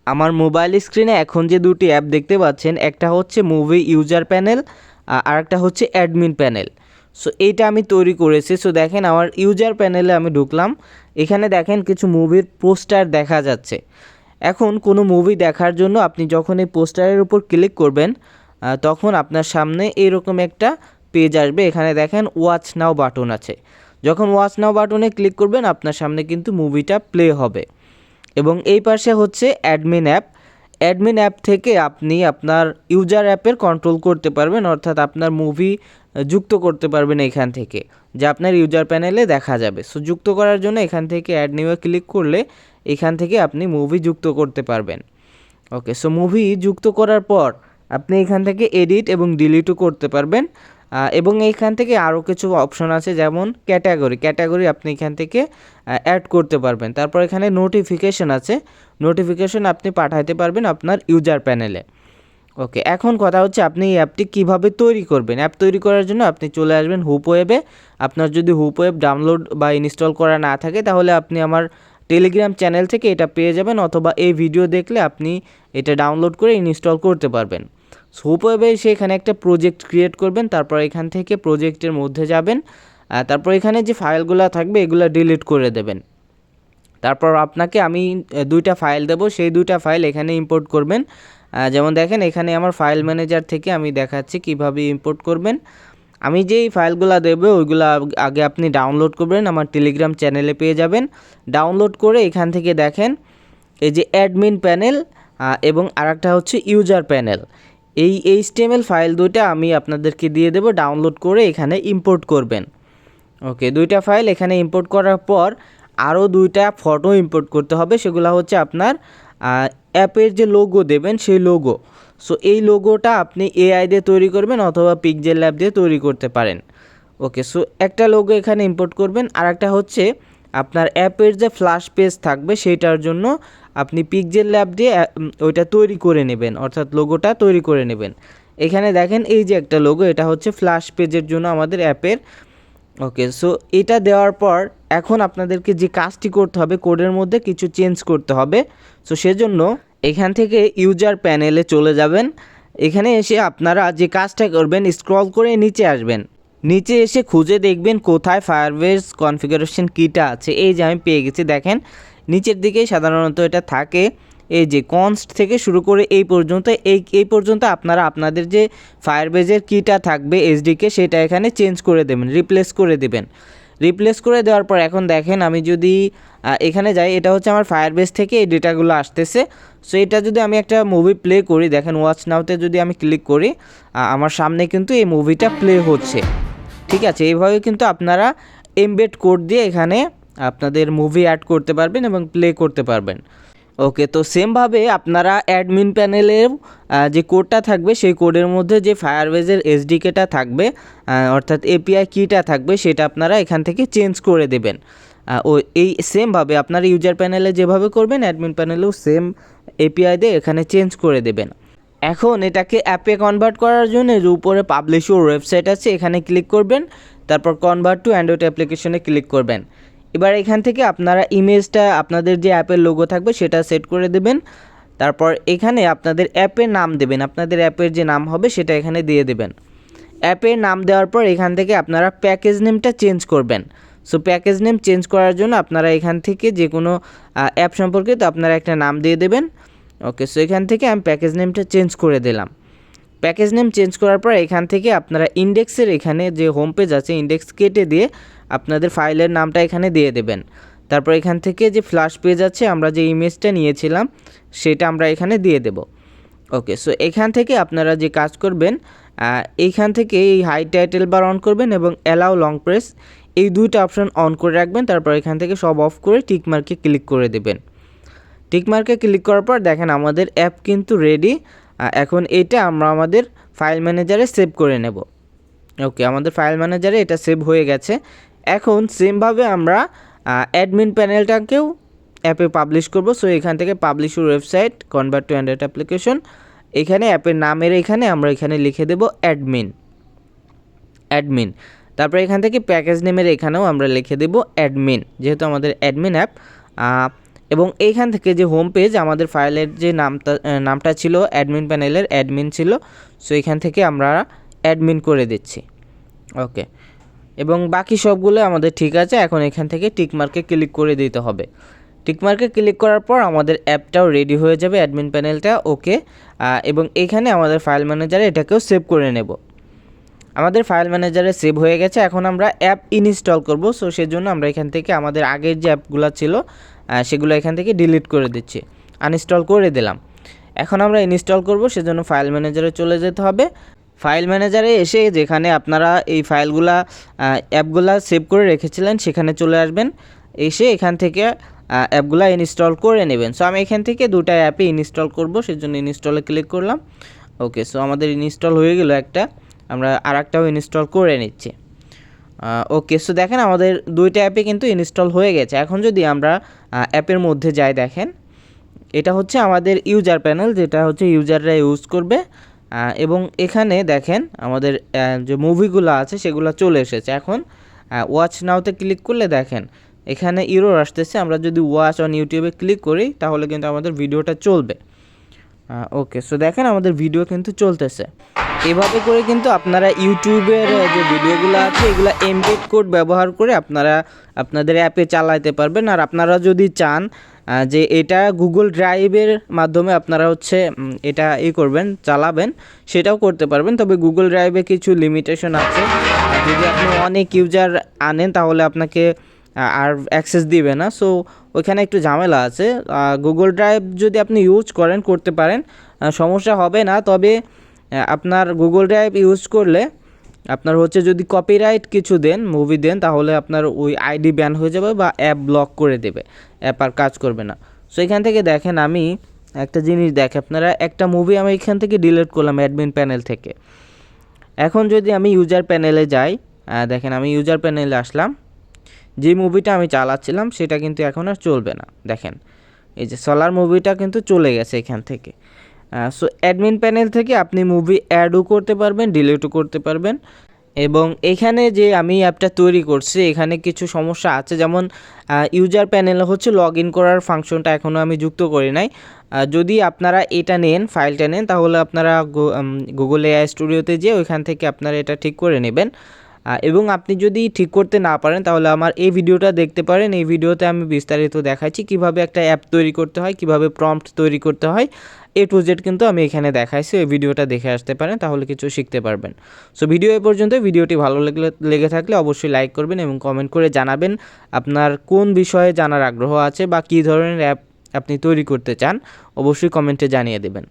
আমার মোবাইল স্ক্রিনে এখন যে দুটি অ্যাপ দেখতে পাচ্ছেন, একটা হচ্ছে মুভি ইউজার প্যানেল আর একটা হচ্ছে অ্যাডমিন প্যানেল। সো এইটা আমি তৈরি করেছি। সো দেখেন আমার ইউজার প্যানেলে আমি ঢুকলাম, এখানে দেখেন কিছু মুভির পোস্টার দেখা যাচ্ছে। এখন কোনো মুভি দেখার জন্য আপনি যখন এই পোস্টারের উপর ক্লিক করবেন তখন আপনার সামনে এইরকম একটা পেজ আসবে। এখানে দেখেন ওয়াচ নাও বাটন আছে। যখন ওয়াচ নাও বাটনে ক্লিক করবেন আপনার সামনে কিন্তু মুভিটা প্লে হবে। এবং এই পাশে হচ্ছে অ্যাডমিন অ্যাপ। অ্যাডমিন অ্যাপ থেকে আপনি আপনার ইউজার অ্যাপের কন্ট্রোল করতে পারবেন, অর্থাৎ আপনার মুভি যুক্ত করতে পারবেন এখান থেকে, যা আপনার ইউজার প্যানেলে দেখা যাবে। সো যুক্ত করার জন্য এখান থেকে অ্যাড নিউয়ে ক্লিক করলে এখান থেকে আপনি মুভি যুক্ত করতে পারবেন। ওকে, সো মুভি যুক্ত করার পর আপনি এখান থেকে এডিট এবং ডিলিটও করতে পারবেন। এবং এইখান থেকে আরও কিছু অপশন আছে, যেমন ক্যাটাগরি আপনি এখান থেকে অ্যাড করতে পারবেন। তারপর এখানে নোটিফিকেশন আছে, নোটিফিকেশন আপনি পাঠাতে পারবেন আপনার ইউজার প্যানেলে। ওকে, এখন কথা হচ্ছে আপনি এই অ্যাপটি কীভাবে তৈরি করবেন। অ্যাপ তৈরি করার জন্য আপনি চলে আসবেন হুপ ওয়েবে। আপনার যদি হুপ ওয়েব ডাউনলোড বা ইনস্টল করা না থাকে তাহলে আপনি আমার টেলিগ্রাম চ্যানেল থেকে এটা পেয়ে যাবেন, অথবা এই ভিডিও দেখলে আপনি এটা ডাউনলোড করে ইনস্টল করতে পারবেন। হুপ ওয়েবে এসে এখানে একটা প্রজেক্ট ক্রিয়েট করবেন, তারপর এখান থেকে প্রজেক্টের মধ্যে যাবেন, তারপর এখানে যে ফাইলগুলো থাকবে এগুলো ডিলিট করে দেবেন। তারপর আপনাকে আমি দুইটা ফাইল দেবো, সেই দুইটা ফাইল এখানে ইম্পোর্ট করবেন। যেমন দেখেন এখানে আমার ফাইল ম্যানেজার থেকে আমি দেখাচ্ছি কিভাবে ইম্পোর্ট করবেন। আমি যেই ফাইলগুলো দেবো ওইগুলো আগে আপনি ডাউনলোড করবেন, আমার টেলিগ্রাম চ্যানেলে পেয়ে যাবেন। ডাউনলোড করে এখান থেকে দেখেন এই যে অ্যাডমিন প্যানেল এবং আরেকটা হচ্ছে ইউজার প্যানেল, এই HTML ফাইল দুইটা আমি আপনাদেরকে দিয়ে দেবো, ডাউনলোড করে এখানে ইম্পোর্ট করবেন। ওকে, দুইটা ফাইল এখানে ইম্পোর্ট করার পর আরও দুইটা ফটো ইম্পোর্ট করতে হবে, সেগুলো হচ্ছে আপনার অ্যাপের যে লোগো দেবেন সেই লোগো। সো এই লোগোটা আপনি AI দিয়ে তৈরি করবেন অথবা পিক্সেল ল্যাব দিয়ে তৈরি করতে পারেন। ওকে, সো একটা লোগো এখানে ইম্পোর্ট করবেন, আর একটা হচ্ছে আপনার অ্যাপের যে ফ্ল্যাশ পেজ থাকবে সেইটার জন্য আপনি পিক্সেল ল্যাব দিয়ে ওইটা তৈরি করে নেবেন, অর্থাৎ লোগোটা তৈরি করে নেবেন। এখানে দেখেন এই যে একটা লোগো, এটা হচ্ছে ফ্ল্যাশ পেজের জন্য আমাদের অ্যাপের। ওকে, সো এটা দেওয়ার পর এখন আপনাদেরকে যে কাজটি করতে হবে, কোডের মধ্যে কিছু চেঞ্জ করতে হবে। সো সেজন্য এখান থেকে ইউজার প্যানেলে চলে যাবেন। এখানে এসে আপনারা যে কাজটা করবেন, স্ক্রল করে নিচে আসবেন, নিচে এসে খুঁজে দেখবেন কোথায় ফায়ারবেস কনফিগারেশন কিটা আছে। এই যে আমি পেয়ে গেছি, দেখেন নিচের দিকেই সাধারণত এটা থাকে। এই যে কনস্ট থেকে শুরু করে এই পর্যন্ত আপনারা আপনাদের যে ফায়ারবেজের কিটা থাকবে SDK সেটা এখানে চেঞ্জ করে দেবেন, রিপ্লেস করে দেবেন। রিপ্লেস করে দেওয়ার পর এখন দেখেন আমি যদি এখানে যাই, এটা হচ্ছে আমার ফায়ারবেস থেকে এই ডেটাগুলো আসতেছে। সো এটা যদি আমি একটা মুভি প্লে করি, দেখেন ওয়াচ নাওতে যদি আমি ক্লিক করি আমার সামনে কিন্তু এই মুভিটা প্লে হচ্ছে। ঠিক আছে, এইভাবে কিন্তু আপনারা এমবেড কোড দিয়ে এখানে আপনাদের মুভি অ্যাড করতে পারবেন এবং প্লে করতে পারবেন। ওকে, তো সেমভাবে আপনারা অ্যাডমিন প্যানেলের যে কোডটা থাকবে সেই কোডের মধ্যে যে ফায়ারবেজের SDKটা থাকবে, অর্থাৎ API কিটা থাকবে, সেটা আপনারা এখান থেকে চেঞ্জ করে দেবেন। এই সেমভাবে আপনারা ইউজার প্যানেলে যেভাবে করবেন অ্যাডমিন প্যানেলেও সেম API দিয়ে এখানে চেঞ্জ করে দেবেন। এখন এটাকে অ্যাপে কনভার্ট করার জন্য যে উপরে পাবলিশ ইউর ওয়েবসাইট আছে এখানে ক্লিক করবেন, তারপর কনভার্ট টু অ্যান্ড্রয়েড অ্যাপ্লিকেশনে ক্লিক করবেন। এবার এখান থেকে আপনারা ইমেজটা আপনাদের যে অ্যাপের লোগো থাকবে সেটা সেট করে দেবেন। তারপর এখানে আপনাদের অ্যাপের নাম দেবেন, আপনাদের অ্যাপের যে নাম হবে সেটা এখানে দিয়ে দেবেন। অ্যাপের নাম দেওয়ার পর এখান থেকে আপনারা প্যাকেজ নেমটা চেঞ্জ করবেন। সো প্যাকেজ নেম চেঞ্জ করার জন্য আপনারা এখান থেকে যে কোনো অ্যাপ সম্পর্কে তো আপনারা একটা নাম দিয়ে দেবেন। ওকে, সো এখান থেকে আমি প্যাকেজ নেমটা চেঞ্জ করে দিলাম। প্যাকেজ নেম চেঞ্জ করার পর এখান থেকে আপনারা ইন্ডেক্সের এখানে যে হোম পেজ আছে ইন্ডেক্স কেটে দিয়ে আপনাদের ফাইলের নামটা এখানে দিয়ে দেবেন। তারপর এখান থেকে যে ফ্ল্যাশ পেজ আছে আমরা যে ইমেজটা নিয়েছিলাম সেটা আমরা এখানে দিয়ে দেব। ওকে, সো এখান থেকে আপনারা যে কাজ করবেন এইখান থেকে এই হাই টাইটেল বার অন করবেন এবং অ্যালাউ লং প্রেস এই দুইটা অপশন অন করে রাখবেন। তারপর এখান থেকে সব অফ করে টিকমার্কে ক্লিক করে দেবেন। টিকমার্কে ক্লিক করার পর দেখেন আমাদের অ্যাপ কিন্তু রেডি। এখন এটা আমরা আমাদের ফাইল ম্যানেজারে সেভ করে নেব। ওকে, আমাদের ফাইল ম্যানেজারে এটা সেভ হয়ে গেছে। এখন সেমভাবে আমরা অ্যাডমিন প্যানেলটাকেও অ্যাপে পাবলিশ করব। সো এখান থেকে publish your website convert to Android application, এখানে অ্যাপের নামের এখানে আমরা এখানে লিখে দেব অ্যাডমিন। তারপর এখান থেকে প্যাকেজ নেমের এখানেও আমরা লিখে দেব অ্যাডমিন, যেহেতু আমাদের অ্যাডমিন অ্যাপ। এবং এইখান থেকে যে হোম পেজ আমাদের ফাইলের যে নামটা ছিল অ্যাডমিন প্যানেলের অ্যাডমিন ছিল, সো এখান থেকে আমরা অ্যাডমিন করে দিচ্ছি। ওকে, এবং বাকি সবগুলো আমাদের ঠিক আছে। এখন এখান থেকে টিকমার্কে ক্লিক করে দিতে হবে। টিকমার্কে ক্লিক করার পর আমাদের অ্যাপটাও রেডি হয়ে যাবে, অ্যাডমিন প্যানেলটা। ওকে, এবং এখানে আমাদের ফাইল ম্যানেজারে এটাকেও সেভ করে নেব। আমাদের ফাইল ম্যানেজারে সেভ হয়ে গেছে। এখন আমরা অ্যাপ ইনস্টল করব। সো সেজন্য আমরা এখান থেকে আমাদের আগের যে অ্যাপগুলো ছিল সেগুলো এখান থেকে ডিলিট করে দিচ্ছি, আনইনস্টল করে দিলাম। এখন আমরা ইনস্টল করব, সেজন্য ফাইল ম্যানেজারে চলে যেতে হবে। ফাইল ম্যানেজারে এসে যেখানে আপনারা এই ফাইলগুলা অ্যাপগুলা সেভ করে রেখেছিলেন সেখানে চলে আসবেন। এসে এখান থেকে অ্যাপগুলা ইনস্টল করে নেবেন। সো আমি এখান থেকে দুটো অ্যাপই ইনস্টল করব, সেজন্য ইনস্টলে ক্লিক করলাম। ওকে, সো আমাদের ইনস্টল হয়ে গেল একটা, আমরা আরেকটাও ইনস্টল করে নিচ্ছি। ওকে, সো দেখেন আমাদের দুইটা অ্যাপই কিন্তু ইনস্টল হয়ে গেছে। এখন যদি আমরা অ্যাপের মধ্যে যাই, দেখেন এটা হচ্ছে আমাদের ইউজার প্যানেল, যেটা হচ্ছে ইউজাররা ইউজ করবে। এবং এখানে দেখেন আমাদের যে মুভিগুলো আছে সেগুলো চলে এসেছে। এখন ওয়াচ নাওতে ক্লিক করলে দেখেন এখানে ইরর আসতেছে। আমরা যদি ওয়াচ অন ইউটিউবে ক্লিক করি তাহলে কিন্তু আমাদের ভিডিওটা চলবে। ওকে, সো দেখেন আমাদের ভিডিও কিন্তু চলতেছে। এভাবে করে কিন্তু আপনারা ইউটিউবের যে ভিডিওগুলো আছে এগুলো এমবেড কোড ব্যবহার করে আপনারা আপনাদের অ্যাপে চালাতে পারবেন। আর আপনারা যদি চান যে এটা গুগল ড্রাইভের মাধ্যমে আপনারা হচ্ছে এটা করবেন, চালাবেন, সেটাও করতে পারবেন। তবে গুগল ড্রাইভে কিছু লিমিটেশন আছে। যদি আপনি অনেক ইউজার আনেন তাহলে আপনাকে আর অ্যাক্সেস দিবে না। সো ওইখানে একটু ঝামেলা আছে। গুগল ড্রাইভ যদি আপনি ইউজ করতে পারেন, সমস্যা হবে না। তবে আপনার গুগল ড্রাইভ ইউজ করলে আপনার হচ্ছে যদি কপিরাইট কিছু দেন, মুভি দেন, তাহলে আপনার ওই আইডি ব্যান হয়ে যাবে বা অ্যাপ ব্লক করে দেবে, অ্যাপ আর কাজ করবে না। সো এখান থেকে দেখেন আমি একটা জিনিস আপনারা একটা মুভি আমি এখান থেকে ডিলিট করলাম অ্যাডমিন প্যানেল থেকে। এখন যদি আমি ইউজার প্যানেলে যাই, দেখেন আমি ইউজার প্যানেলে আসলাম, যে মুভিটা আমি চালাচ্ছিলাম সেটা কিন্তু এখন আর চলবে না। দেখেন এই যে সোলার মুভিটা কিন্তু চলে গেছে এখান থেকে। সো অ্যাডমিন প্যানেল থেকে আপনি মুভি অ্যাডও করতে পারবেন, ডিলিটও করতে পারবেন। এবং এখানে যে আমি অ্যাপটা তৈরি করছি এখানে কিছু সমস্যা আছে, যেমন ইউজার প্যানেলে হচ্ছে লগ ইন করার ফাংশনটা এখনও আমি যুক্ত করি নাই। যদি আপনারা এটা নেন, ফাইলটা নেন, তাহলে আপনারা গুগল এআই স্টুডিওতে যেয়ে ওইখান থেকে আপনারা এটা ঠিক করে নেবেন। এবং আপনি যদি ঠিক করতে না পারেন তাহলে আমার এই ভিডিওটা দেখতে পারেন। এই ভিডিওতে আমি বিস্তারিত দেখাচ্ছি কিভাবে একটা অ্যাপ তৈরি করতে হয়, কিভাবে প্রম্পট তৈরি করতে হয়, A to Z কিন্তু আমি এখানে দেখাইছি। এই ভিডিওটা দেখে আসতে পারেন, তাহলে কিছু শিখতে পারবেন। সো ভিডিও এ পর্যন্ত। ভিডিওটি ভালো লেগে থাকলে অবশ্যই লাইক করবেন এবং কমেন্ট করে জানাবেন আপনার কোন বিষয়ে জানার আগ্রহ আছে বা কী ধরনের অ্যাপ আপনি তৈরি করতে চান, অবশ্যই কমেন্টে জানিয়ে দেবেন।